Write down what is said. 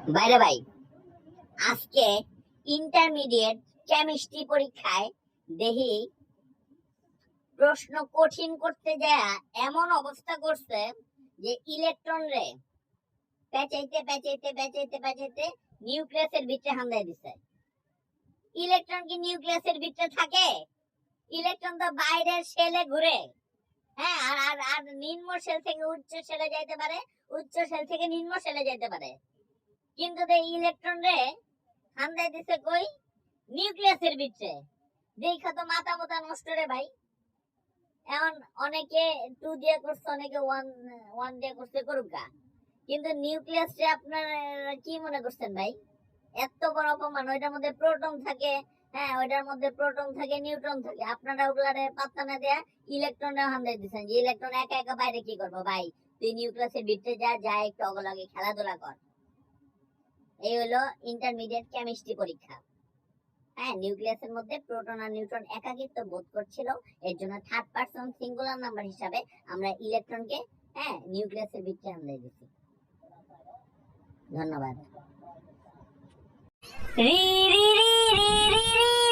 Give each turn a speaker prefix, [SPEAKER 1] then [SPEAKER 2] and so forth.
[SPEAKER 1] বাইরে ভাই, আজকে ইন্টারমিডিয়েট কেমিস্ট্রি পরীক্ষায় দেখি প্রশ্ন কঠিন করতে যায় এমন অবস্থা করছে যে ইলেকট্রন রে পেঁচাইতে পেঁচাইতে পেঁচাইতে পেঁচাইতে নিউক্লিয়াসের ভিতরে হামদাই দিছে। ইলেকট্রন কি নিউক্লিয়াসের ভিতরে থাকে? ইলেকট্রন তো বাইরের সেলে ঘুরে। হ্যাঁ, আর আর আর নিম্ন সেল থেকে উচ্চ সেলে যাইতে পারে, উচ্চ সেল থেকে নিম্ন সেলে যাইতে পারে, কিন্তু ইলেকট্রন রে হামদাই দিছে কই? নিউক্লিয়াসের ভিতরে। দেখা তো মাথা মোতা নষ্ট রে ভাই। এখন অনেকে 2 দিয়ে করছে, অনেকে 1 দিয়ে করছে, করুকা, কিন্তু নিউক্লিয়াসে আপনার কি মনে করছেন ভাই? এত বড় অপমান। ওইটার মধ্যে প্রোটন থাকে, হ্যাঁ ওইটার মধ্যে প্রোটন থাকে, নিউট্রন থাকে, আপনারা ওগুলারে পাত্তা না দেয়া ইলেকট্রনে হামলাই দিচ্ছেন যে ইলেকট্রন একা একা বাইরে কি করবো ভাই? তুই নিউক্লিয়াসের ভিতরে যা একটু অগলাগে খেলাধুলা কর। এই হলো ইন্টারমিডিয়েট কেমিস্ট্রি পরীক্ষা। হ্যাঁ, নিউক্লিয়াসের মধ্যে প্রোটন আর নিউট্রন একাকিত্ব বোধ করছিল, এর জন্য থার্ড পারসন সিঙ্গুলার নাম্বার হিসাবে আমরা ইলেকট্রনকে নিউক্লিয়াসের ভিতরে হামলাই দিচ্ছি। ধন্যবাদ। রি রি রি রি রি রি